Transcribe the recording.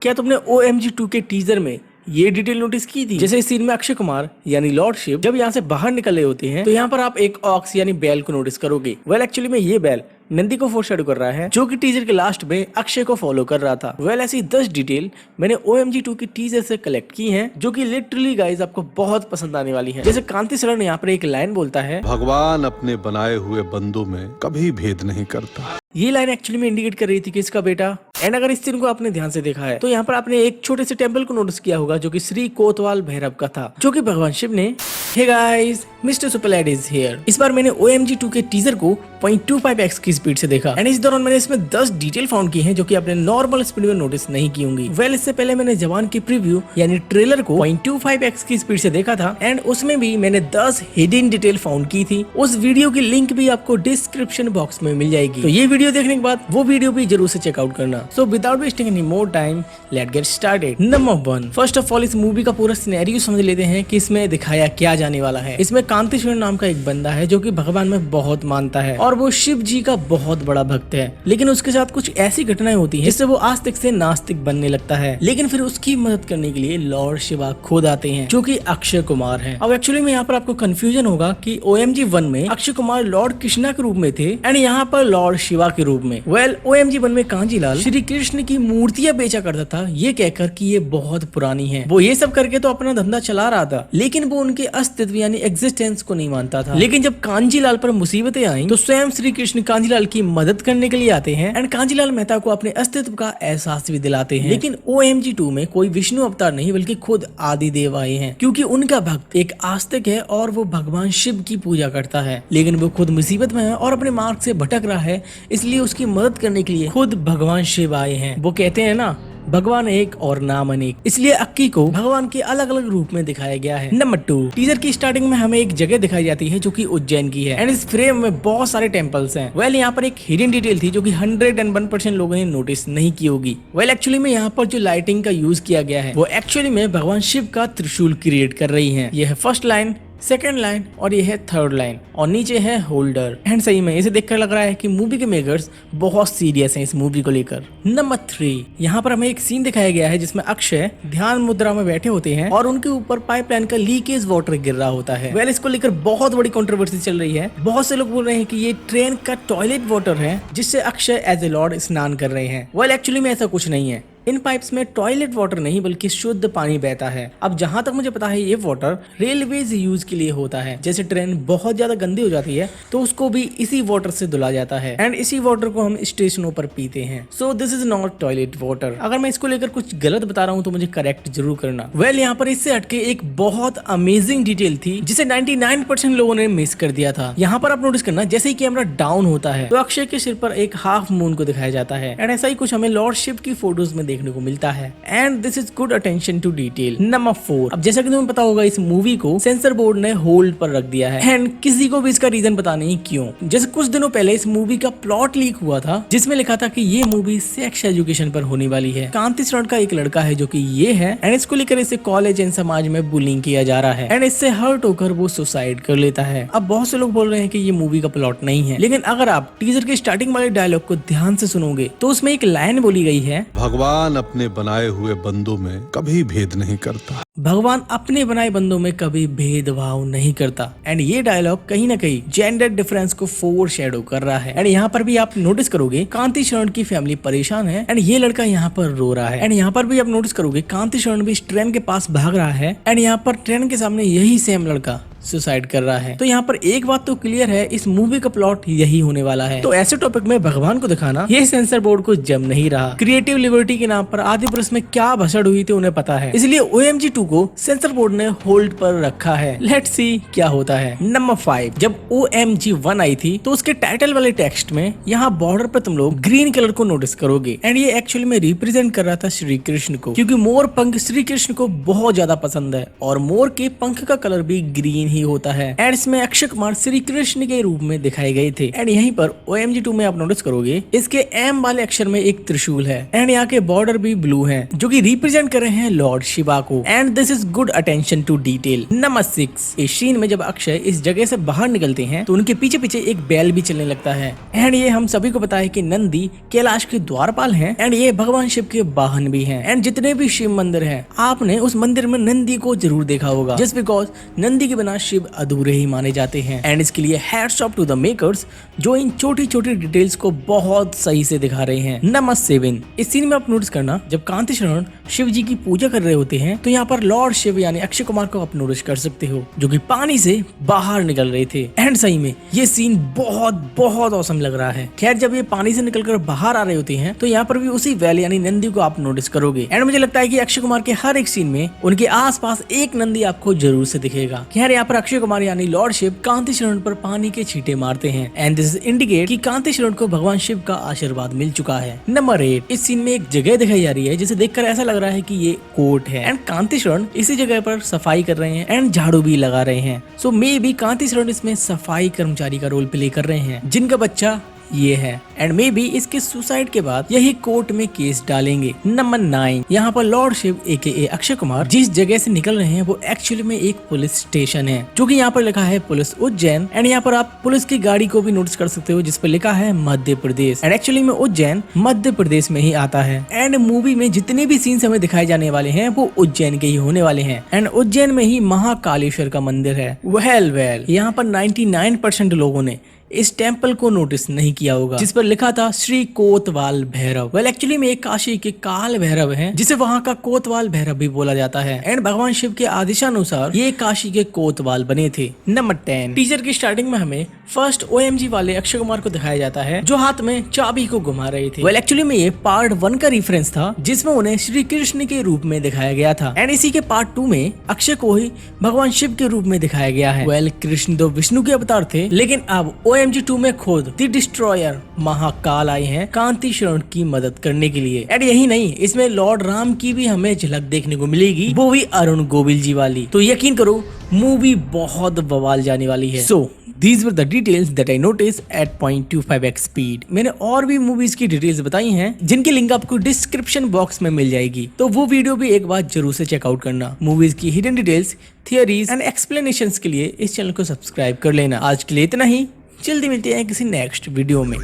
क्या तुमने OMG 2 के टीजर में ये डिटेल नोटिस की थी? जैसे इस सीन में अक्षय कुमार यानी लॉर्ड शिव जब यहाँ से बाहर निकल रहे होते हैं तो यहाँ पर आप एक ऑक्स यानी बैल को नोटिस करोगे। वेल एक्चुअली में ये बैल नंदी को फोरशैडो कर रहा है जो कि टीजर के लास्ट में अक्षय को फॉलो कर रहा था। वेल ऐसी 10 डिटेल मैंने OMG 2 की टीजर से कलेक्ट की हैं जो कि लिटरली गाइस आपको बहुत पसंद आने वाली है। जैसे कांति सरण यहाँ पर एक लाइन बोलता है, भगवान अपने बनाए हुए बंदों में कभी भेद नहीं करता। ये लाइन एक्चुअली में इंडिकेट कर रही थी कि इसका बेटा। एंड अगर इस सीन को आपने ध्यान से देखा है तो यहाँ पर आपने एक छोटे से टेंपल को नोटिस किया होगा जो कि श्री कोतवाल भैरव का था, जो कि भगवान शिव ने hey guys Mister Superlad is here. इस बार मैंने OMG 2 के टीजर को 0.25x की स्पीड से देखा एंड इस दौरान मैंने इसमें 10 डिटेल फाउंड की हैं जो कि आपने नॉर्मल स्पीड में नोटिस नहीं की होंगी। वेल इससे पहले मैंने जवान की प्रीव्यू यानी ट्रेलर को 0.25x की स्पीड से देखा था एंड उसमें भी मैंने 10 हिडन डिटेल फाउंड की थी। उस वीडियो की लिंक भी आपको डिस्क्रिप्शन बॉक्स में मिल जाएगी, तो ये वीडियो देखने के बाद वो वीडियो भी जरूर से चेकआउट करना। So without wasting any more time let's get started. Number 1, first of all इस मूवी का पूरा सिनेरियो समझ लेते हैं कि इसमें दिखाया क्या जाने वाला है। इसमें कांति सरण नाम का एक बंदा है जो कि भगवान में बहुत मानता है और वो शिव जी का बहुत बड़ा भक्त है, लेकिन उसके साथ कुछ ऐसी घटनाएं होती हैं जिससे वो आस्तिक से नास्तिक बनने लगता है। लेकिन फिर उसकी मदद करने के लिए लॉर्ड शिवा खुद आते हैं जो कि अक्षय कुमार है। अब एक्चुअली में यहाँ पर आपको कंफ्यूजन होगा कि OMG 1 में अक्षय कुमार लॉर्ड कृष्णा के रूप में थे एंड यहाँ पर लॉर्ड शिवा के रूप में। वेल OMG 1 में कांजीलाल श्री कृष्ण की मूर्तियां बेचा करता था ये कहकर कि ये बहुत पुरानी है। वो ये सब करके तो अपना धंधा चला रहा था, लेकिन वो उनके अस्तित्व यानी एग्जिस्टेंस को नहीं मानता था। लेकिन जब कांजीलाल पर मुसीबतें आई तो स्वयं श्री कृष्ण कांजीलाल की मदद करने के लिए आते हैं एंड कांजीलाल मेहता को अपने अस्तित्व का एहसास भी दिलाते हैं। लेकिन OMG 2 में कोई विष्णु अवतार नहीं बल्कि खुद आदिदेव आए हैं, क्योंकि उनका भक्त एक आस्तिक है और वो भगवान शिव की पूजा करता है। लेकिन वो खुद मुसीबत में है और अपने मार्ग से भटक रहा है, इसलिए उसकी मदद करने के लिए खुद भगवान शिव आए हैं। वो कहते हैं ना, भगवान एक और नाम अनेक, इसलिए अक्की को भगवान के अलग अलग रूप में दिखाया गया है। नंबर 2, टीजर की स्टार्टिंग में हमें एक जगह दिखाई जाती है जो कि उज्जैन की है एंड इस फ्रेम में बहुत सारे टेम्पल्स हैं। वेल यहाँ पर एक हिडन डिटेल थी जो कि 101% लोगों ने नोटिस नहीं की होगी। वेल एक्चुअली में यहाँ पर जो लाइटिंग का यूज किया गया है वो एक्चुअली में भगवान शिव का त्रिशूल क्रिएट कर रही है। यह है फर्स्ट लाइन, सेकेंड लाइन और ये है थर्ड लाइन और नीचे है होल्डर। एंड सही में इसे देखकर लग रहा है कि मूवी के मेकर्स बहुत सीरियस हैं इस मूवी को लेकर। नंबर 3, यहाँ पर हमें एक सीन दिखाया गया है जिसमें अक्षय ध्यान मुद्रा में बैठे होते हैं और उनके ऊपर पाइपलाइन का लीकेज वाटर गिर रहा होता है। वेल इसको लेकर बहुत बड़ी कंट्रोवर्सी चल रही है। बहुत से लोग बोल रहे हैं कि ये ट्रेन का टॉयलेट वाटर है जिससे अक्षय एज ए लॉर्ड स्नान कर रहे हैं। वेल एक्चुअली में ऐसा कुछ नहीं है, इन पाइप्स में टॉयलेट वाटर नहीं बल्कि शुद्ध पानी बहता है। अब जहां तक मुझे पता है ये वाटर रेलवेज यूज के लिए होता है। जैसे ट्रेन बहुत ज्यादा गंदी हो जाती है तो उसको भी इसी वाटर से धुला जाता है एंड इसी वाटर को हम स्टेशनों पर पीते हैं। So this is not toilet water. अगर मैं इसको लेकर कुछ गलत बता रहा हूँ तो मुझे करेक्ट जरूर करना। वेल यहाँ पर इससे हटके एक बहुत अमेजिंग डिटेल थी जिसे 99% लोगों ने मिस कर दिया था। यहाँ पर आप नोटिस करना, जैसे ही कैमरा डाउन होता है तो अक्षय के सिर पर एक हाफ मून को दिखाया जाता है एंड ऐसा ही कुछ हमें लॉर्ड शिव की फोटोज में देखने को मिलता है and this is good attention to detail. Number 4, अब जैसा कि तुम्हें पता होगा इस मूवी को सेंसर बोर्ड ने होल्ड पर रख दिया है एंड किसी को भी इसका रीजन पता नहीं क्यों। जैसे कुछ दिनों पहले इस मूवी का प्लॉट लीक हुआ था जिसमें लिखा था कि ये मूवी सेक्स एजुकेशन पर होने वाली है। कांति सरण का एक लड़का है जो कि ये है एंड इसको लेकर इसे कॉलेज एंड समाज में बुलिंग किया जा रहा है एंड इससे हर्ट होकर वो सुसाइड कर लेता है। अब बहुत से लोग बोल रहे हैं कि ये मूवी का प्लॉट नहीं है, लेकिन अगर आप टीजर के स्टार्टिंग वाले डायलॉग को ध्यान से सुनोगे तो उसमें एक लाइन बोली गई है, भगवान अपने बनाए हुए बंदों में कभी भेद नहीं करता। भगवान अपने बनाए बंदों में कभी भेदभाव नहीं करता एंड ये डायलॉग कहीं ना कहीं जेंडर डिफरेंस को फोरशैडो कर रहा है। एंड यहाँ पर भी आप नोटिस करोगे कांति शरण की फैमिली परेशान है एंड ये लड़का यहाँ पर रो रहा है एंड यहाँ पर भी आप नोटिस करोगे कांति शरण भी इस ट्रेन के पास भाग रहा है एंड यहाँ पर ट्रेन के सामने यही सेम लड़का सुसाइड कर रहा है। तो यहाँ पर एक बात तो क्लियर है, इस मूवी का प्लॉट यही होने वाला है। तो ऐसे टॉपिक में भगवान को दिखाना ये सेंसर बोर्ड को जम नहीं रहा। क्रिएटिव लिबर्टी के नाम पर आदि पुरुष में क्या भसड़ हुई थी उन्हें पता है, इसलिए OMG 2 को सेंसर बोर्ड ने होल्ड पर रखा है। लेट्स सी क्या होता है। नंबर 5, जब OMG 1 आई थी तो उसके टाइटल वाले टेक्स्ट में यहाँ बॉर्डर पर तुम लोग ग्रीन कलर को नोटिस करोगे एंड ये एक्चुअली में रिप्रेजेंट कर रहा था श्री कृष्ण को, क्योंकि मोर पंख श्री कृष्ण को बहुत ज्यादा पसंद है और मोर के पंख का कलर भी ग्रीन ही ही होता है। एंड इसमें अक्षय कुमार श्री कृष्ण के रूप में दिखाए गए थे। एंड यहीं पर OMG 2 में आप नोटिस करोगे इसके M वाले अक्षर में एक त्रिशूल है एंड यहाँ के बॉर्डर भी ब्लू है जो कि रिप्रेजेंट कर रहे हैं लॉर्ड शिवा को। And this is good attention to detail. Number 6, इस सीन में जब अक्षय इस जगह से बाहर निकलते हैं तो उनके पीछे पीछे एक बैल भी चलने लगता है। एंड ये हम सभी को पता है कि नंदी कैलाश के द्वारपाल हैं एंड ये भगवान शिव के वाहन भी हैं। एंड जितने भी शिव मंदिर हैं आपने उस मंदिर में नंदी को जरूर देखा होगा, जस्ट बिकॉज नंदी के बिना शिव अधूरे ही माने जाते हैं। एंड इसके लिए hats off to the makers जो इन छोटी छोटी डिटेल्स को बहुत सही से दिखा रहे हैं। नंबर 7, इस सीन में आप नोटिस करना जब कांति शरण शिव जी की पूजा कर रहे होते हैं तो यहाँ पर लॉर्ड शिव यानी अक्षय कुमार को आप नोटिस कर सकते हो जो कि पानी से बाहर निकल रहे थे। एंड सही में ये सीन बहुत बहुत औसम लग रहा है। खैर जब ये पानी से निकलकर बाहर आ रहे होते हैं तो यहाँ पर भी उसी बैल यानी नंदी को आप नोटिस करोगे। एंड मुझे लगता है कि अक्षय कुमार के हर एक सीन में उनके आसपास एक नंदी आपको जरूर से दिखेगा। खैर यहाँ पर अक्षय कुमार यानी लॉर्ड शिव कांति शरण पर पानी के छींटे मारते हैं एंड दिस इंडिकेट कि कांति शरण को भगवान शिव का आशीर्वाद मिल चुका है। नंबर 8, इस सीन में एक जगह दिखाई जा रही है जिसे देखकर ऐसा लग रहा है कि ये कोर्ट है एंड कांति शरण इसी जगह पर सफाई कर रहे हैं एंड झाड़ू भी लगा रहे हैं। सो मे बी कांति शरण इसमें सफाई कर्मचारी का रोल प्ले कर रहे हैं जिनका बच्चा ये है एंड मे बी इसके सुसाइड के बाद यही कोर्ट में केस डालेंगे। नंबर 9, यहाँ पर लॉर्ड शिव AKA अक्षय कुमार जिस जगह से निकल रहे हैं वो एक्चुअली में एक पुलिस स्टेशन है जो कि यहाँ पर लिखा है पुलिस उज्जैन। एंड यहाँ पर आप पुलिस की गाड़ी को भी नोटिस कर सकते हो जिस पर लिखा है मध्य प्रदेश। एंड एक्चुअली में उज्जैन मध्य प्रदेश में ही आता है। एंड मूवी में जितने भी सीन्स हमें दिखाए जाने वाले हैं वो उज्जैन के ही होने वाले हैं एंड उज्जैन में ही महाकालेश्वर का मंदिर है। वेल यहाँ पर 99% लोगों ने इस टेम्पल को नोटिस नहीं किया होगा जिस पर लिखा था श्री कोतवाल भैरव। एक्चुअली में एक काशी के काल भैरव है जिसे वहाँ का कोतवाल भैरव भी बोला जाता है एंड भगवान शिव के आदेशानुसार ये काशी के कोतवाल बने थे। नंबर 10, टीजर की स्टार्टिंग में हमें फर्स्ट OMG वाले अक्षय कुमार को दिखाया जाता है जो हाथ में चाबी को घुमा रहे थे। एक्चुअली में ये पार्ट 1 का रेफरेंस था जिसमें उन्हें श्री कृष्ण के रूप में दिखाया गया था एंड इसी के पार्ट 2 में अक्षय को ही भगवान शिव के रूप में दिखाया गया है। कृष्ण तो विष्णु के अवतार थे लेकिन अब OMG 2 में खुद द डिस्ट्रॉयर महाकाल आए हैं कांति शरण की मदद करने के लिए। एंड यही नहीं, इसमें लॉर्ड राम की भी हमें झलक देखने को मिलेगी, वो भी अरुण गोविल जी वाली। तो यकीन करो मूवी बहुत बवाल जाने वाली है। सो These were the details that I noticed at 0.25x speed। मैंने और भी मूवीज की डिटेल्स बताई हैं जिनकी लिंक आपको डिस्क्रिप्शन बॉक्स में मिल जाएगी, तो वो वीडियो भी एक बार जरूर से चेकआउट करना। मूवीज की hidden details, theories and explanations के लिए इस चैनल को सब्सक्राइब कर लेना। आज के लिए इतना ही, जल्दी मिलते हैं किसी नेक्स्ट वीडियो में।